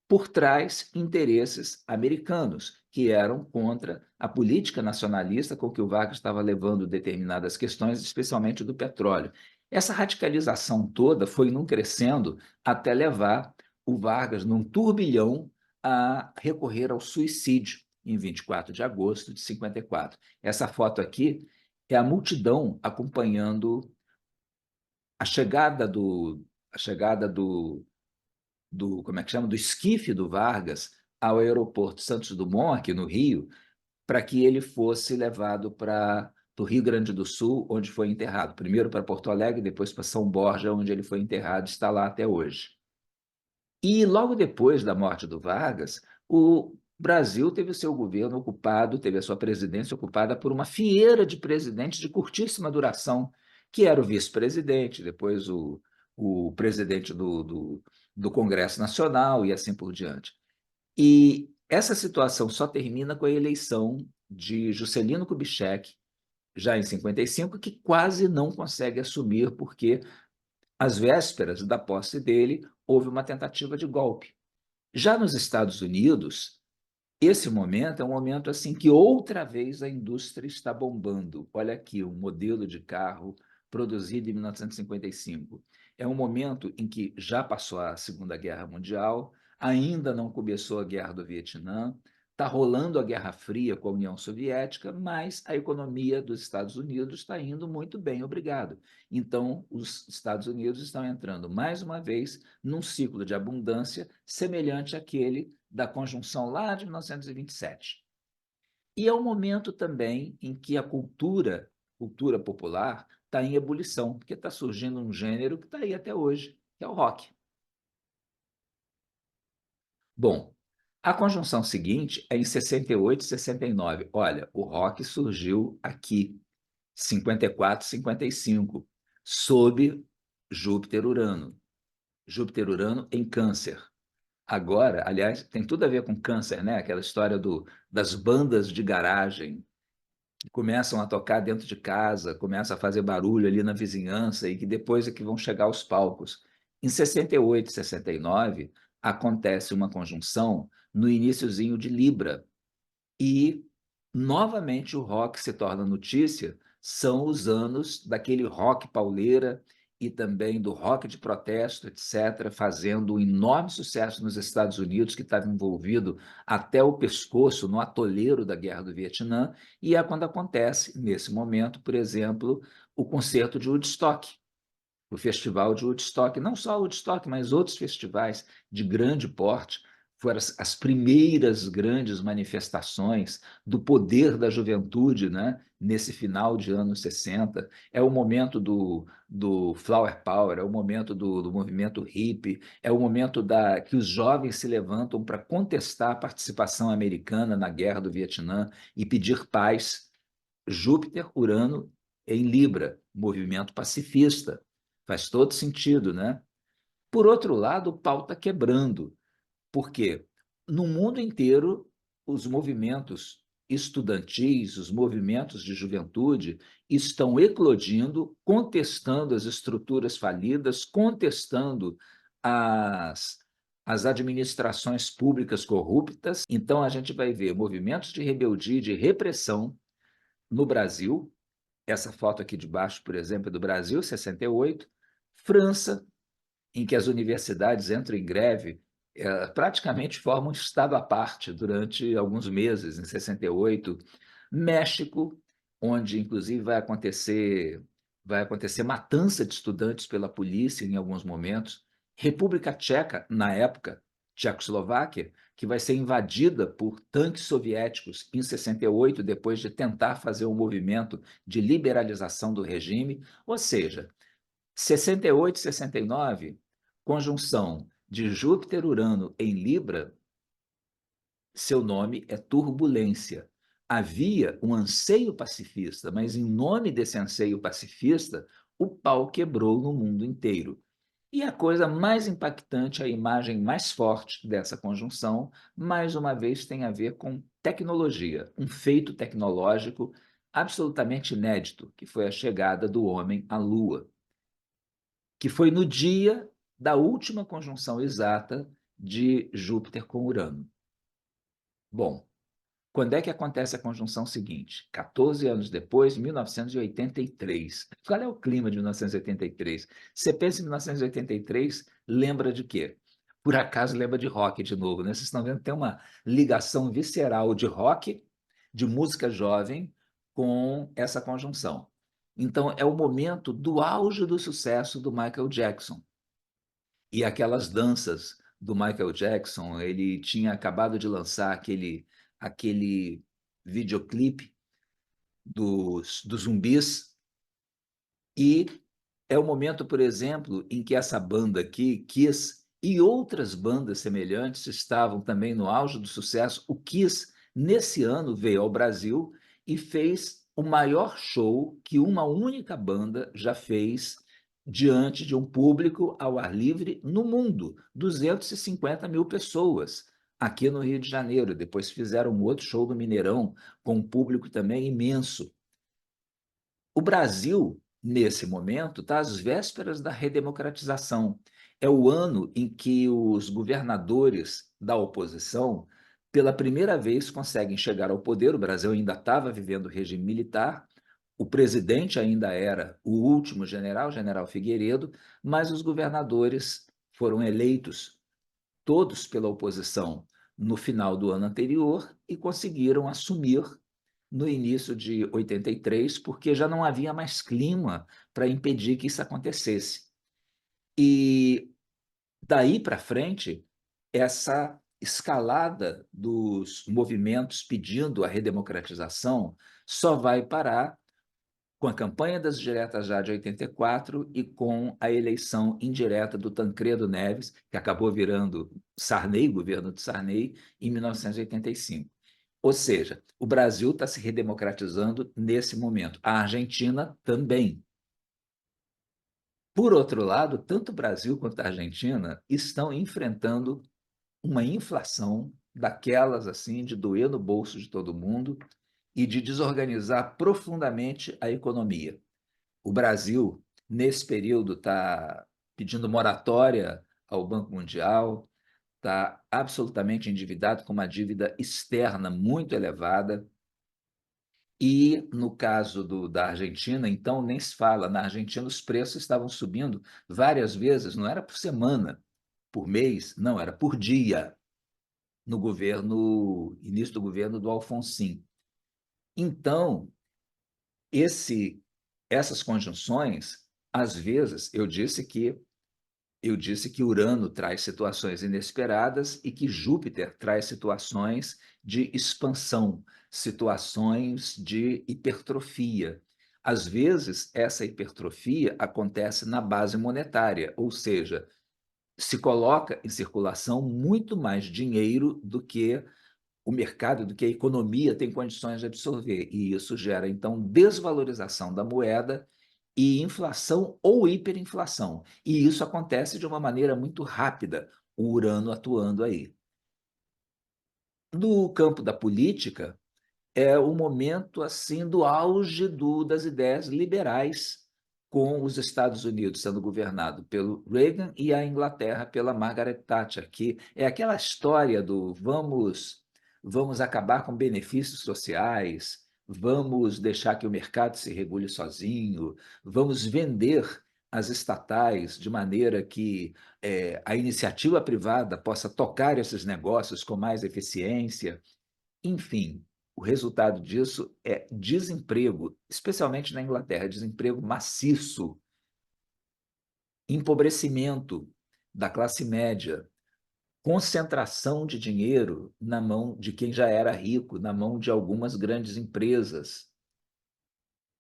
por trás interesses americanos, que eram contra a política nacionalista com que o Vargas estava levando determinadas questões, especialmente do petróleo. Essa radicalização toda foi num crescendo até levar o Vargas, num turbilhão, a recorrer ao suicídio em 24 de agosto de 54. Essa foto aqui é a multidão acompanhando a chegada a chegada como é que chama, do esquife do Vargas ao aeroporto Santos Dumont, aqui no Rio, para que ele fosse levado para o Rio Grande do Sul, onde foi enterrado. Primeiro para Porto Alegre, depois para São Borja, onde ele foi enterrado, está lá até hoje. E logo depois da morte do Vargas, o Brasil teve o seu governo ocupado, teve a sua presidência ocupada por uma fileira de presidentes de curtíssima duração, que era o vice-presidente, depois o presidente do Congresso Nacional e assim por diante. E essa situação só termina com a eleição de Juscelino Kubitschek, já em 55, que quase não consegue assumir, porque às vésperas da posse dele, houve uma tentativa de golpe. Já nos Estados Unidos, esse momento é um momento assim que outra vez a indústria está bombando. Olha aqui, um modelo de carro produzido em 1955. É um momento em que já passou a Segunda Guerra Mundial, ainda não começou a Guerra do Vietnã, está rolando a Guerra Fria com a União Soviética, mas a economia dos Estados Unidos está indo muito bem, obrigado. Então, os Estados Unidos estão entrando mais uma vez num ciclo de abundância semelhante àquele da conjunção lá de 1927. E é um momento também em que a cultura popular, está em ebulição, porque está surgindo um gênero que está aí até hoje, que é o rock. Bom, a conjunção seguinte é em 68 e 69. Olha, o rock surgiu aqui, 54, 55, sob Júpiter-Urano. Júpiter-Urano em Câncer. agora, aliás, tem tudo a ver com câncer, né? Aquela história das bandas de garagem que começam a tocar dentro de casa, começam a fazer barulho ali na vizinhança e que depois é que vão chegar aos palcos. Em 68, 69, acontece uma conjunção no iniciozinho de Libra, e, novamente, o rock se torna notícia, são os anos daquele rock pauleira e também do rock de protesto, etc., fazendo um enorme sucesso nos Estados Unidos, que estava envolvido até o pescoço no atoleiro da Guerra do Vietnã, e é quando acontece, nesse momento, por exemplo, o concerto de Woodstock, o Festival de Woodstock, não só Woodstock, mas outros festivais de grande porte, foram as primeiras grandes manifestações do poder da juventude, né? Nesse final de anos 60. É o momento do Flower Power, é o momento do movimento hippie, é o momento que os jovens se levantam para contestar a participação americana na Guerra do Vietnã e pedir paz. Júpiter, Urano em Libra, movimento pacifista. Faz todo sentido, né? Por outro lado, o pau está quebrando. Por quê? No mundo inteiro, os movimentos estudantis, os movimentos de juventude estão eclodindo, contestando as estruturas falidas, contestando as, as administrações públicas corruptas. Então, a gente vai ver movimentos de rebeldia e de repressão no Brasil. Essa foto aqui de baixo, por exemplo, é do Brasil, 68. França, em que as universidades entram em greve, praticamente formam um estado à parte durante alguns meses, em 68. México, onde inclusive vai acontecer matança de estudantes pela polícia em alguns momentos. República Tcheca, na época, Tchecoslováquia, que vai ser invadida por tanques soviéticos em 68, depois de tentar fazer um movimento de liberalização do regime. Ou seja, 68 e 69, conjunção de Júpiter-Urano em Libra, seu nome é turbulência. Havia um anseio pacifista, mas em nome desse anseio pacifista, o pau quebrou no mundo inteiro. E a coisa mais impactante, a imagem mais forte dessa conjunção, mais uma vez tem a ver com tecnologia, um feito tecnológico absolutamente inédito, que foi a chegada do homem à Lua, que foi no dia da última conjunção exata de Júpiter com Urano. Bom, quando é que acontece a conjunção seguinte? 14 anos depois, 1983. Qual é o clima de 1983? Você pensa em 1983, lembra de quê? Por acaso lembra de rock de novo, né? Vocês estão vendo que tem uma ligação visceral de rock, de música jovem, com essa conjunção. Então, é o momento do auge do sucesso do Michael Jackson. E aquelas danças do Michael Jackson, ele tinha acabado de lançar aquele videoclipe dos zumbis, e é o momento, por exemplo, em que essa banda aqui, Kiss, e outras bandas semelhantes estavam também no auge do sucesso. O Kiss, nesse ano, veio ao Brasil e fez o maior show que uma única banda já fez diante de um público ao ar livre no mundo, 250 mil pessoas, aqui no Rio de Janeiro. Depois fizeram um outro show no Mineirão, com um público também imenso. O Brasil, nesse momento, está às vésperas da redemocratização. É o ano em que os governadores da oposição, pela primeira vez, conseguem chegar ao poder. O Brasil ainda estava vivendo o regime militar, o presidente ainda era o último general, general Figueiredo, mas os governadores foram eleitos todos pela oposição no final do ano anterior e conseguiram assumir no início de 83, porque já não havia mais clima para impedir que isso acontecesse. E daí para frente, essa escalada dos movimentos pedindo a redemocratização só vai parar com a campanha das diretas já de 84 e com a eleição indireta do Tancredo Neves, que acabou virando Sarney, governo de Sarney, em 1985. Ou seja, o Brasil está se redemocratizando nesse momento. A Argentina também. Por outro lado, tanto o Brasil quanto a Argentina estão enfrentando uma inflação daquelas assim de doer no bolso de todo mundo e de desorganizar profundamente a economia. O Brasil, nesse período, está pedindo moratória ao Banco Mundial, está absolutamente endividado, com uma dívida externa muito elevada. E no caso da Argentina, então, nem se fala. Na Argentina, os preços estavam subindo várias vezes, não era por semana, por mês, não, era por dia, no governo, início do governo do Alfonsín. Então, esse, essas conjunções, às vezes, eu disse que Urano traz situações inesperadas e que Júpiter traz situações de expansão, situações de hipertrofia. Às vezes, essa hipertrofia acontece na base monetária, ou seja, se coloca em circulação muito mais dinheiro do que o mercado, do que a economia tem condições de absorver. E isso gera, então, desvalorização da moeda e inflação ou hiperinflação. E isso acontece de uma maneira muito rápida, o Urano atuando aí. No campo da política, é o momento assim do auge das ideias liberais, com os Estados Unidos sendo governado pelo Reagan e a Inglaterra pela Margaret Thatcher, que é aquela história do vamos acabar com benefícios sociais, vamos deixar que o mercado se regule sozinho, vamos vender as estatais de maneira que a iniciativa privada possa tocar esses negócios com mais eficiência. Enfim, o resultado disso é desemprego, especialmente na Inglaterra, desemprego maciço, empobrecimento da classe média, concentração de dinheiro na mão de quem já era rico, na mão de algumas grandes empresas.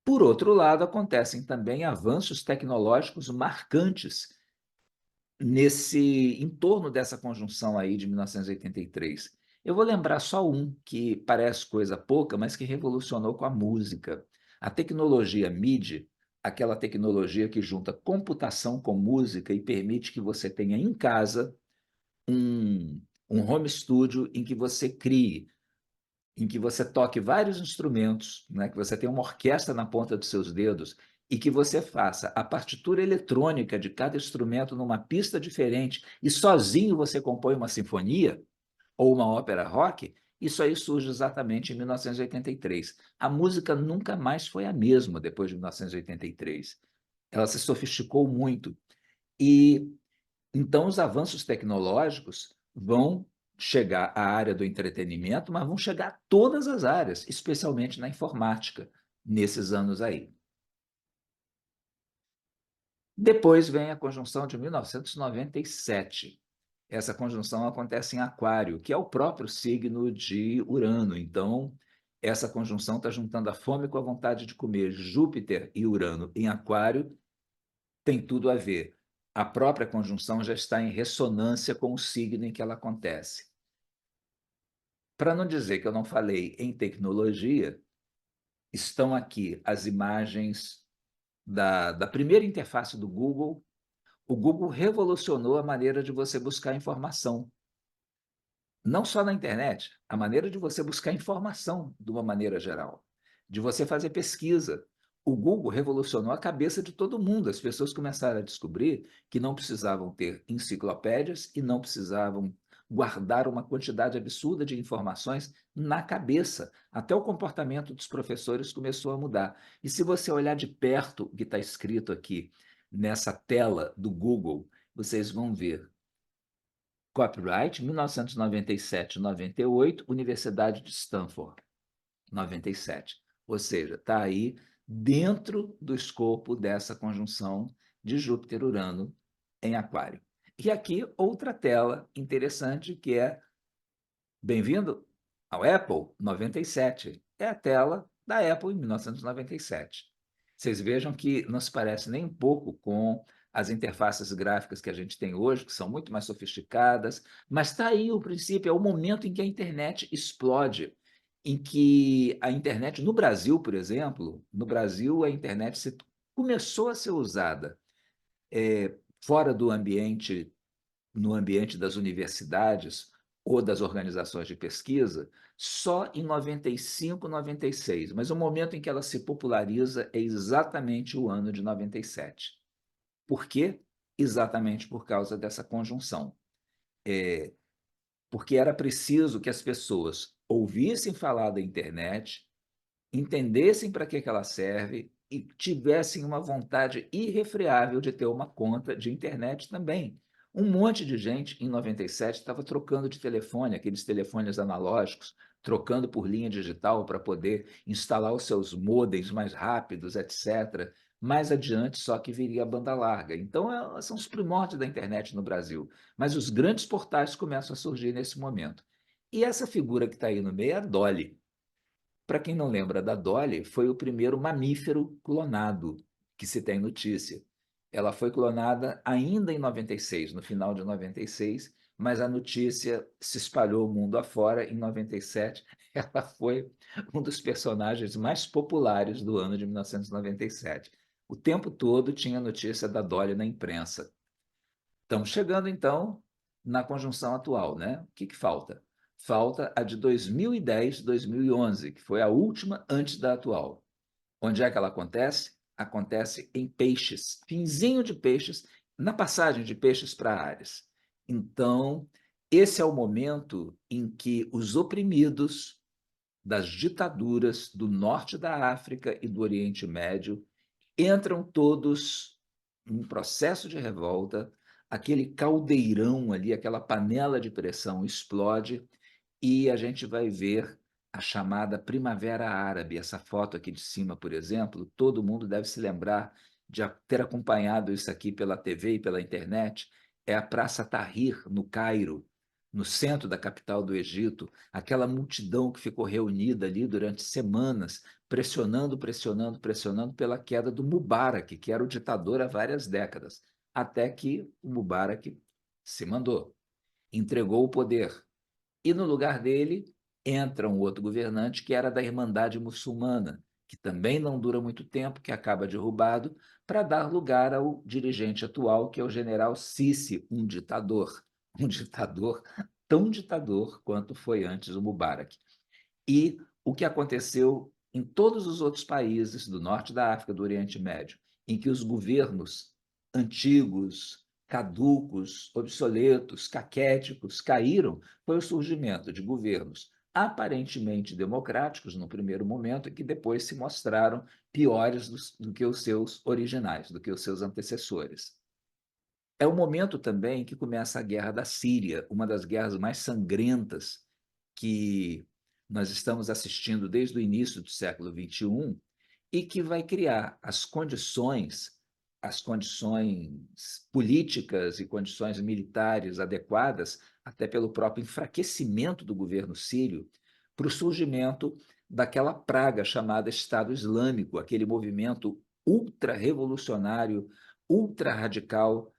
Por outro lado, acontecem também avanços tecnológicos marcantes em torno dessa conjunção aí de 1983. Eu vou lembrar só um que parece coisa pouca, mas que revolucionou com a música. A tecnologia MIDI, aquela tecnologia que junta computação com música e permite que você tenha em casa um home studio em que você crie, em que você toque vários instrumentos, né, que você tenha uma orquestra na ponta dos seus dedos e que você faça a partitura eletrônica de cada instrumento numa pista diferente e sozinho você compõe uma sinfonia ou uma ópera rock, isso aí surge exatamente em 1983. A música nunca mais foi a mesma depois de 1983. Ela se sofisticou muito e então, os avanços tecnológicos vão chegar à área do entretenimento, mas vão chegar a todas as áreas, especialmente na informática, nesses anos aí. Depois vem a conjunção de 1997. Essa conjunção acontece em Aquário, que é o próprio signo de Urano. Então, essa conjunção está juntando a fome com a vontade de comer. Júpiter e Urano em Aquário tem tudo a ver. A própria conjunção já está em ressonância com o signo em que ela acontece. Para não dizer que eu não falei em tecnologia, estão aqui as imagens da primeira interface do Google. O Google revolucionou a maneira de você buscar informação. Não só na internet, a maneira de você buscar informação de uma maneira geral, de você fazer pesquisa. O Google revolucionou a cabeça de todo mundo. As pessoas começaram a descobrir que não precisavam ter enciclopédias e não precisavam guardar uma quantidade absurda de informações na cabeça. Até o comportamento dos professores começou a mudar. E se você olhar de perto o que está escrito aqui nessa tela do Google, vocês vão ver Copyright 1997-98, Universidade de Stanford, 97. Ou seja, está aí dentro do escopo dessa conjunção de Júpiter-Urano em Aquário. E aqui outra tela interessante que é bem-vindo ao Apple 97. É a tela da Apple em 1997. Vocês vejam que não se parece nem um pouco com as interfaces gráficas que a gente tem hoje, que são muito mais sofisticadas, mas está aí o princípio, é o momento em que a internet explode, em que a internet, no Brasil, por exemplo, no Brasil a internet começou a ser usada fora do ambiente, no ambiente das universidades, ou das organizações de pesquisa só em 95, 96, mas o momento em que ela se populariza é exatamente o ano de 97. Por quê? Exatamente por causa dessa conjunção. Porque era preciso que as pessoas ouvissem falar da internet, entendessem para que ela serve e tivessem uma vontade irrefreável de ter uma conta de internet também. Um monte de gente em 97 estava trocando de telefone, aqueles telefones analógicos, trocando por linha digital para poder instalar os seus modems mais rápidos, etc. Mais adiante, só que viria a banda larga. Então, são os primórdios da internet no Brasil. Mas os grandes portais começam a surgir nesse momento. E essa figura que está aí no meio é a Dolly. Para quem não lembra da Dolly, foi o primeiro mamífero clonado que se tem notícia. Ela foi clonada ainda em 96, no final de 96, mas a notícia se espalhou o mundo afora em 97. Ela foi um dos personagens mais populares do ano de 1997. O tempo todo tinha notícia da Dolly na imprensa. Estamos chegando, então, na conjunção atual, né? O que falta? Falta a de 2010, 2011, que foi a última antes da atual. Onde é que ela acontece? Acontece em Peixes, finzinho de Peixes, na passagem de Peixes para Ares. Então, esse é o momento em que os oprimidos das ditaduras do norte da África e do Oriente Médio entram todos num processo de revolta, aquele caldeirão ali, aquela panela de pressão explode e a gente vai ver a chamada Primavera Árabe. Essa foto aqui de cima, por exemplo, todo mundo deve se lembrar de ter acompanhado isso aqui pela TV e pela internet. É a Praça Tahrir, no Cairo, no centro da capital do Egito, aquela multidão que ficou reunida ali durante semanas, pressionando, pressionando, pressionando pela queda do Mubarak, que era o ditador há várias décadas, até que o Mubarak se mandou, entregou o poder. E no lugar dele entra um outro governante que era da Irmandade Muçulmana, que também não dura muito tempo, que acaba derrubado, para dar lugar ao dirigente atual, que é o general Sisi, um ditador. Um ditador tão ditador quanto foi antes o Mubarak. E o que aconteceu em todos os outros países do norte da África, do Oriente Médio, em que os governos antigos, caducos, obsoletos, caquéticos caíram, foi o surgimento de governos aparentemente democráticos no primeiro momento e que depois se mostraram piores do que os seus originais, do que os seus antecessores. É o momento também que começa a Guerra da Síria, uma das guerras mais sangrentas que nós estamos assistindo desde o início do século XXI e que vai criar as condições políticas e condições militares adequadas, até pelo próprio enfraquecimento do governo sírio, para o surgimento daquela praga chamada Estado Islâmico, aquele movimento ultra-revolucionário, ultra-radical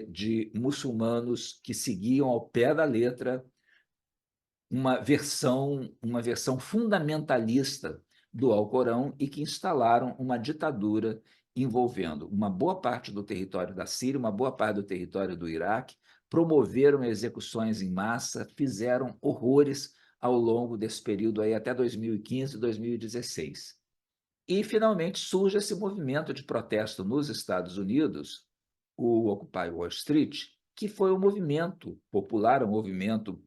de muçulmanos que seguiam ao pé da letra uma versão fundamentalista do Alcorão e que instalaram uma ditadura envolvendo uma boa parte do território da Síria, uma boa parte do território do Iraque, promoveram execuções em massa, fizeram horrores ao longo desse período aí até 2015, 2016. E finalmente surge esse movimento de protesto nos Estados Unidos, o Occupy Wall Street, que foi um movimento popular, um movimento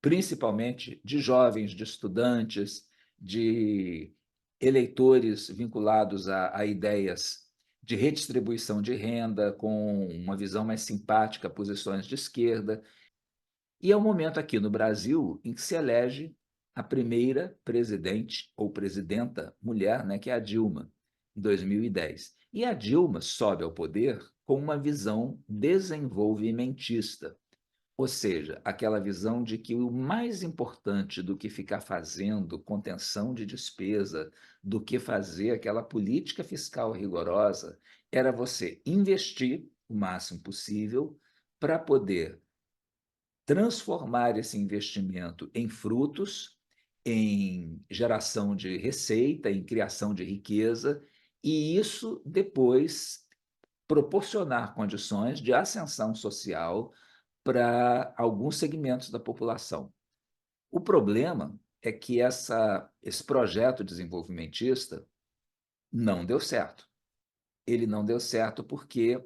principalmente de jovens, de estudantes, de eleitores vinculados a ideias de redistribuição de renda, com uma visão mais simpática a posições de esquerda. E é o momento aqui no Brasil em que se elege a primeira presidente ou presidenta mulher, né, que é a Dilma, em 2010. E a Dilma sobe ao poder com uma visão desenvolvimentista, ou seja, aquela visão de que o mais importante do que ficar fazendo contenção de despesa, do que fazer aquela política fiscal rigorosa, era você investir o máximo possível para poder transformar esse investimento em frutos, em geração de receita, em criação de riqueza, e isso depois proporcionar condições de ascensão social para alguns segmentos da população. O problema é que esse projeto desenvolvimentista não deu certo. Ele não deu certo porque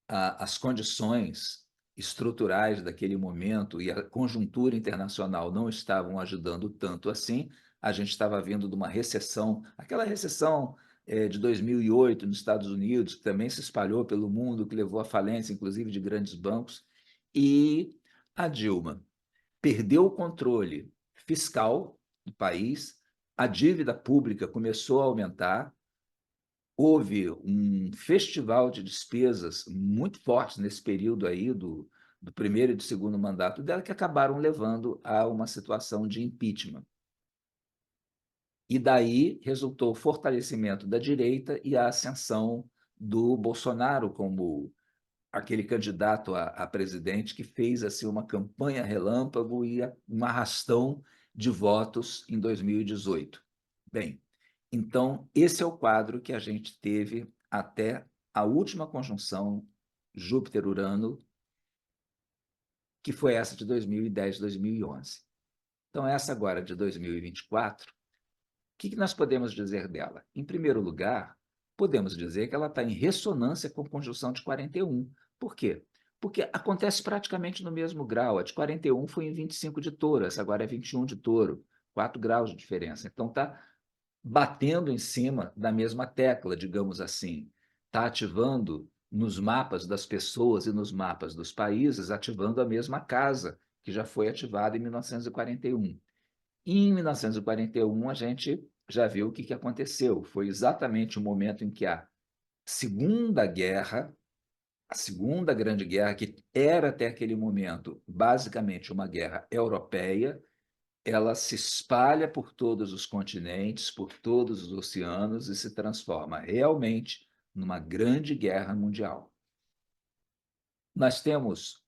as condições estruturais daquele momento e a conjuntura internacional não estavam ajudando tanto assim. A gente estava vindo de uma recessão, aquela recessão de 2008 nos Estados Unidos, que também se espalhou pelo mundo, que levou à falência, inclusive, de grandes bancos. E a Dilma perdeu o controle fiscal do país, a dívida pública começou a aumentar, houve um festival de despesas muito fortes nesse período aí do primeiro e do segundo mandato dela, que acabaram levando a uma situação de impeachment. E daí resultou o fortalecimento da direita e a ascensão do Bolsonaro como aquele candidato a presidente que fez assim uma campanha relâmpago e um arrastão de votos em 2018. Bem, então esse é o quadro que a gente teve até a última conjunção Júpiter-Urano, que foi essa de 2010, 2011. Então essa agora de 2024, o que nós podemos dizer dela? Em primeiro lugar, podemos dizer que ela está em ressonância com a conjunção de 41. Por quê? Porque acontece praticamente no mesmo grau. A de 41 foi em 25 de touro, essa agora é 21 de touro, 4 graus de diferença. Então está batendo em cima da mesma tecla, digamos assim. Está ativando nos mapas das pessoas e nos mapas dos países, ativando a mesma casa que já foi ativada em 1941. E em 1941, a gente já viu o que aconteceu. Foi exatamente o momento em que Segunda Guerra, a Segunda Grande Guerra, que era até aquele momento basicamente uma guerra europeia, ela se espalha por todos os continentes, por todos os oceanos e se transforma realmente numa grande guerra mundial. Nós temos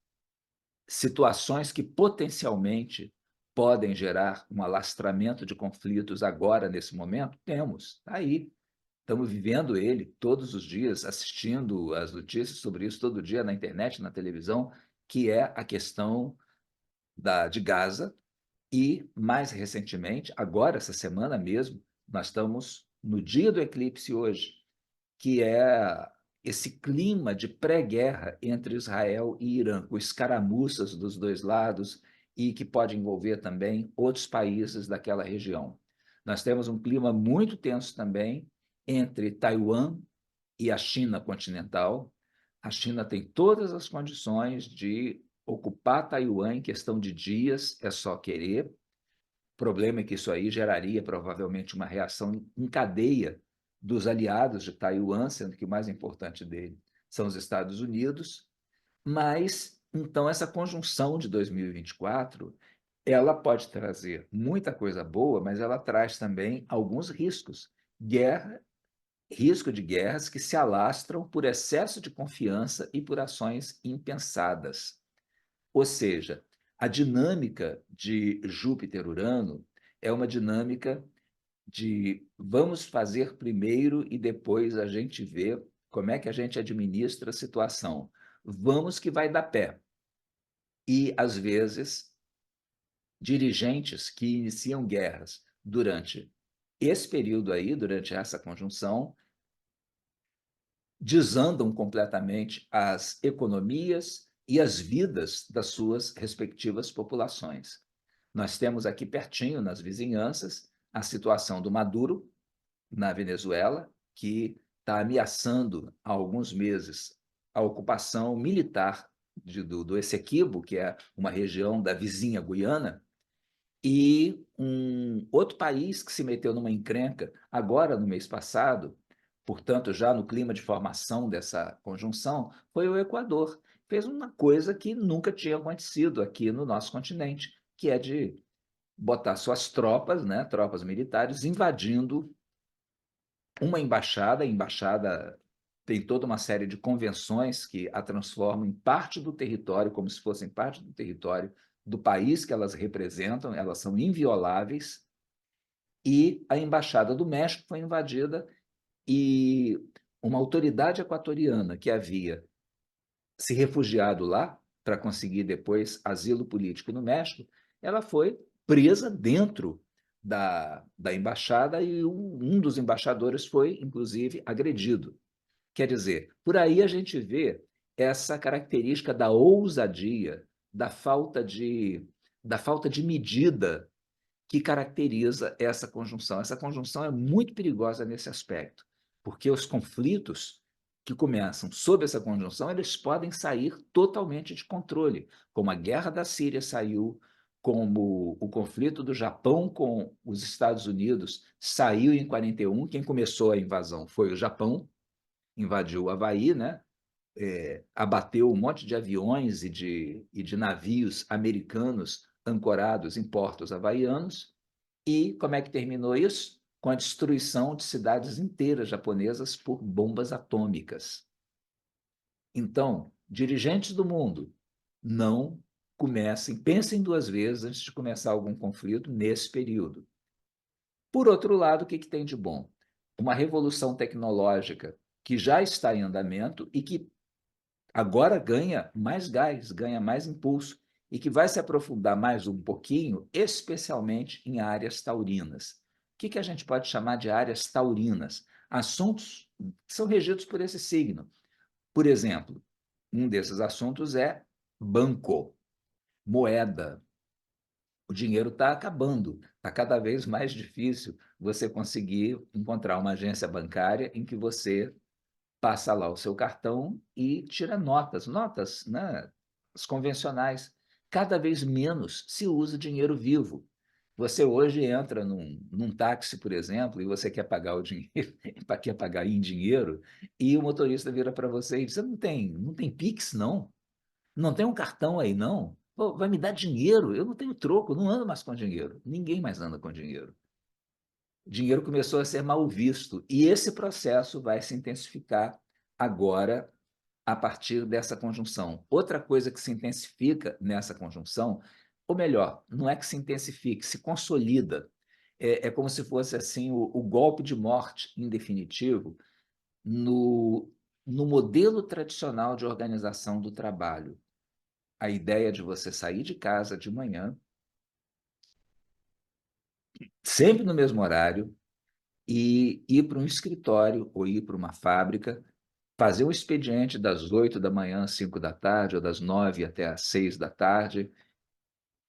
situações que potencialmente podem gerar um alastramento de conflitos agora, nesse momento? Temos, está aí. Estamos vivendo ele todos os dias, assistindo as notícias sobre isso todo dia na internet, na televisão, que é a questão de Gaza. E, mais recentemente, agora, essa semana mesmo, nós estamos no dia do eclipse hoje, que é esse clima de pré-guerra entre Israel e Irã, com escaramuças dos dois lados e que pode envolver também outros países daquela região. Nós temos um clima muito tenso também entre Taiwan e a China continental. A China tem todas as condições de ocupar Taiwan em questão de dias, é só querer. O problema é que isso aí geraria provavelmente uma reação em cadeia dos aliados de Taiwan, sendo que o mais importante dele são os Estados Unidos. Mas, então, essa conjunção de 2024, ela pode trazer muita coisa boa, mas ela traz também alguns riscos. Guerra, risco de guerras que se alastram por excesso de confiança e por ações impensadas. Ou seja, a dinâmica de Júpiter-Urano é uma dinâmica de vamos fazer primeiro e depois a gente vê como é que a gente administra a situação. Vamos que vai dar pé. E, às vezes, dirigentes que iniciam guerras durante esse período aí, durante essa conjunção, desandam completamente as economias e as vidas das suas respectivas populações. Nós temos aqui pertinho, nas vizinhanças, a situação do Maduro, na Venezuela, que está ameaçando há alguns meses a ocupação militar do Essequibo, que é uma região da vizinha Guiana, e um outro país que se meteu numa encrenca agora no mês passado, portanto, já no clima de formação dessa conjunção, foi o Equador. Fez uma coisa que nunca tinha acontecido aqui no nosso continente, que é de botar suas tropas, né, tropas militares, invadindo uma embaixada. A embaixada tem toda uma série de convenções que a transformam em parte do território, como se fossem parte do território do país que elas representam, elas são invioláveis, e a embaixada do México foi invadida e uma autoridade equatoriana que havia se refugiado lá para conseguir depois asilo político no México, ela foi presa dentro da embaixada e um dos embaixadores foi, inclusive, agredido. Quer dizer, por aí a gente vê essa característica da ousadia, da falta de medida que caracteriza essa conjunção. Essa conjunção é muito perigosa nesse aspecto, porque os conflitos que começam sob essa conjunção, eles podem sair totalmente de controle, como a guerra da Síria saiu, como o conflito do Japão com os Estados Unidos saiu em 41. Quem começou a invasão foi o Japão, invadiu o Havaí, né? Abateu um monte de aviões e de navios americanos ancorados em portos havaianos. E como é que terminou isso? Com a destruição de cidades inteiras japonesas por bombas atômicas. Então, dirigentes do mundo, não pensem duas vezes antes de começar algum conflito nesse período. Por outro lado, o que tem de bom? Uma revolução tecnológica que já está em andamento e que agora ganha mais gás, ganha mais impulso e que vai se aprofundar mais um pouquinho, especialmente em áreas taurinas. O que a gente pode chamar de áreas taurinas? Assuntos que são regidos por esse signo. Por exemplo, um desses assuntos é banco, moeda. O dinheiro está acabando, está cada vez mais difícil você conseguir encontrar uma agência bancária em que você passa lá o seu cartão e tira notas, né, as convencionais. Cada vez menos se usa dinheiro vivo. Você hoje entra num táxi, por exemplo, e você quer pagar o dinheiro, quer pagar em dinheiro, e o motorista vira para você e diz: "Você não tem Pix, não? Não tem um cartão aí, não? Pô, vai me dar dinheiro? Eu não tenho troco, não ando mais com dinheiro." Ninguém mais anda com dinheiro. Dinheiro começou a ser mal visto. E esse processo vai se intensificar agora a partir dessa conjunção. Outra coisa que se intensifica nessa conjunção, ou melhor, não é que se intensifique, se consolida. É como se fosse assim o golpe de morte em definitivo no modelo tradicional de organização do trabalho. A ideia de você sair de casa de manhã, sempre no mesmo horário, e ir para um escritório ou ir para uma fábrica, fazer um expediente das 8 da manhã às 5 da tarde, ou das 9 até às 6 da tarde,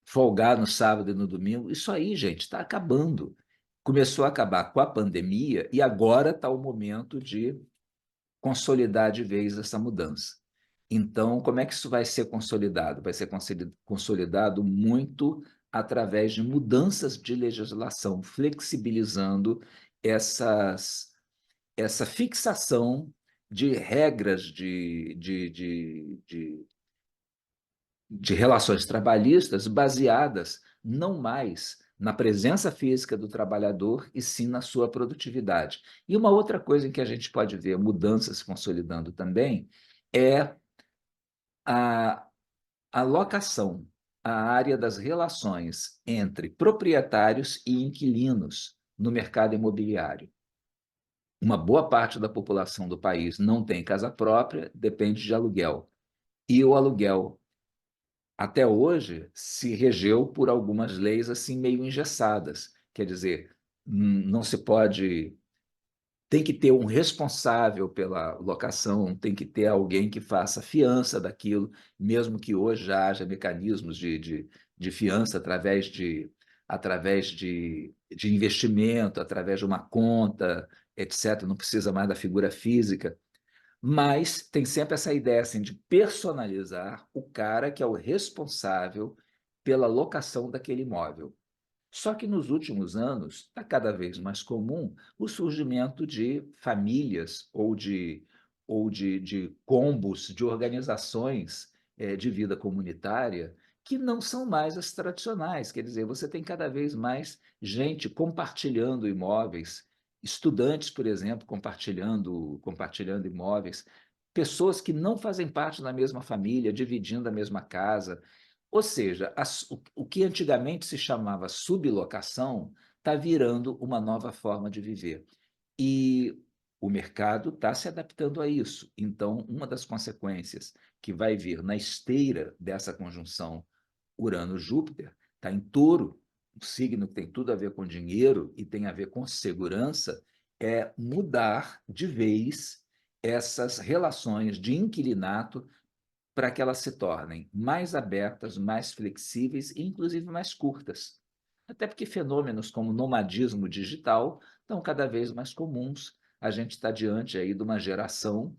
folgar no sábado e no domingo. Isso aí, gente, está acabando. Começou a acabar com a pandemia e agora está o momento de consolidar de vez essa mudança. Então, como é que isso vai ser consolidado? Vai ser consolidado muito através de mudanças de legislação, flexibilizando essa fixação de regras de relações trabalhistas baseadas não mais na presença física do trabalhador e sim na sua produtividade. E uma outra coisa em que a gente pode ver mudanças se consolidando também é a, a locação, a área das relações entre proprietários e inquilinos no mercado imobiliário. Uma boa parte da população do país não tem casa própria, depende de aluguel. E o aluguel, até hoje, se regeu por algumas leis assim meio engessadas. Quer dizer, não se pode. Tem que ter um responsável pela locação, tem que ter alguém que faça fiança daquilo, mesmo que hoje já haja mecanismos de fiança através de investimento, através de uma conta, etc. Não precisa mais da figura física. Mas tem sempre essa ideia assim, de personalizar o cara que é o responsável pela locação daquele imóvel. Só que nos últimos anos está cada vez mais comum o surgimento de famílias ou de combos, de organizações de vida comunitária que não são mais as tradicionais. Quer dizer, você tem cada vez mais gente compartilhando imóveis, estudantes, por exemplo, compartilhando imóveis, pessoas que não fazem parte da mesma família, dividindo a mesma casa. Ou seja, o que antigamente se chamava sublocação está virando uma nova forma de viver. E o mercado está se adaptando a isso. Então, uma das consequências que vai vir na esteira dessa conjunção Urano-Júpiter, está em Touro, um signo que tem tudo a ver com dinheiro e tem a ver com segurança, é mudar de vez essas relações de inquilinato para que elas se tornem mais abertas, mais flexíveis e, inclusive, mais curtas. Até porque fenômenos como nomadismo digital estão cada vez mais comuns. A gente está diante aí de uma geração,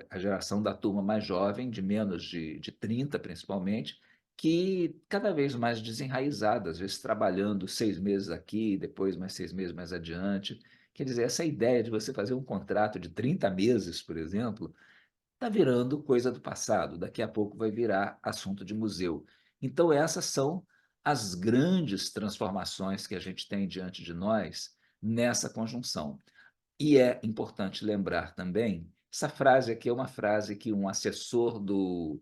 a geração da turma mais jovem, de menos de 30 principalmente, que cada vez mais desenraizada, às vezes trabalhando 6 meses aqui, depois mais 6 meses mais adiante. Quer dizer, essa ideia de você fazer um contrato de 30 meses, por exemplo, está virando coisa do passado, daqui a pouco vai virar assunto de museu. Então, essas são as grandes transformações que a gente tem diante de nós nessa conjunção. E é importante lembrar também, essa frase aqui é uma frase que um assessor do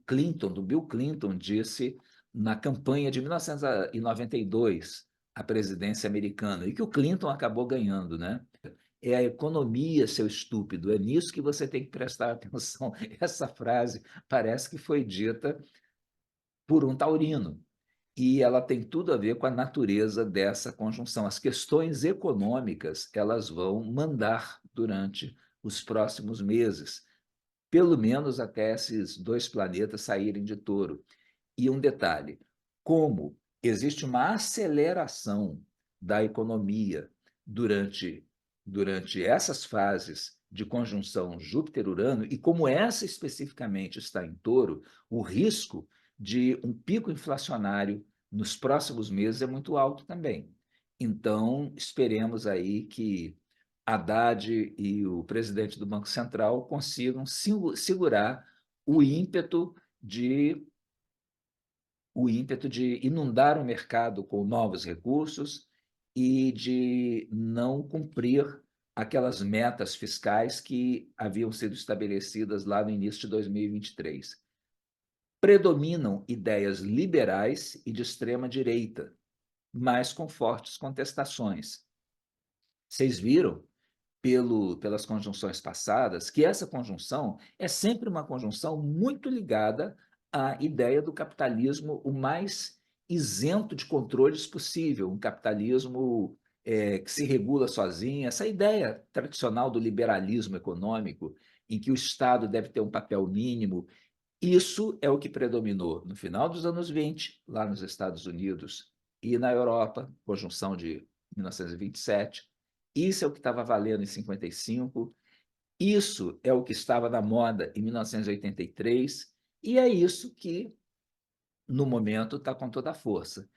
Clinton, do Bill Clinton, disse na campanha de 1992, a presidência americana, e que o Clinton acabou ganhando, né? É a economia, seu estúpido. É nisso que você tem que prestar atenção. Essa frase parece que foi dita por um taurino. E ela tem tudo a ver com a natureza dessa conjunção. As questões econômicas, elas vão mandar durante os próximos meses, pelo menos até esses dois planetas saírem de Touro. E um detalhe: como existe uma aceleração da economia durante, durante essas fases de conjunção Júpiter-Urano, e como essa especificamente está em Touro, o risco de um pico inflacionário nos próximos meses é muito alto também. Então, esperemos aí que Haddad e o presidente do Banco Central consigam segurar o ímpeto de inundar o mercado com novos recursos e de não cumprir aquelas metas fiscais que haviam sido estabelecidas lá no início de 2023. Predominam ideias liberais e de extrema direita, mas com fortes contestações. Vocês viram pelas conjunções passadas, que essa conjunção é sempre uma conjunção muito ligada à ideia do capitalismo o mais isento de controles possível, um capitalismo que se regula sozinho, essa ideia tradicional do liberalismo econômico, em que o Estado deve ter um papel mínimo. Isso é o que predominou no final dos anos 20, lá nos Estados Unidos e na Europa, conjunção de 1927. Isso é o que estava valendo em 55. Isso é o que estava na moda em 1983. E é isso que, no momento, está com toda a força.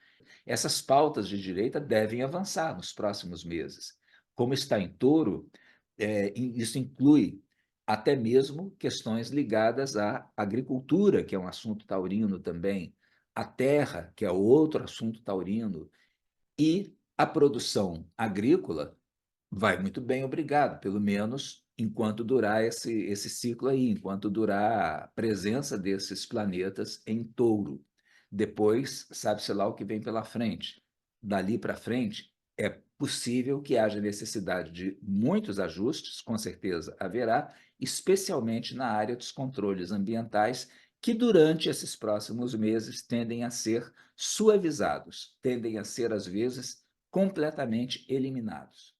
Essas pautas de direita devem avançar nos próximos meses. Como está em Touro, isso inclui até mesmo questões ligadas à agricultura, que é um assunto taurino também, a terra, que é outro assunto taurino, e a produção agrícola vai muito bem, obrigado, pelo menos enquanto durar esse ciclo aí, enquanto durar a presença desses planetas em Touro. Depois, sabe-se lá o que vem pela frente. Dali para frente, é possível que haja necessidade de muitos ajustes, com certeza haverá, especialmente na área dos controles ambientais, que durante esses próximos meses tendem a ser suavizados, tendem a ser, às vezes, completamente eliminados.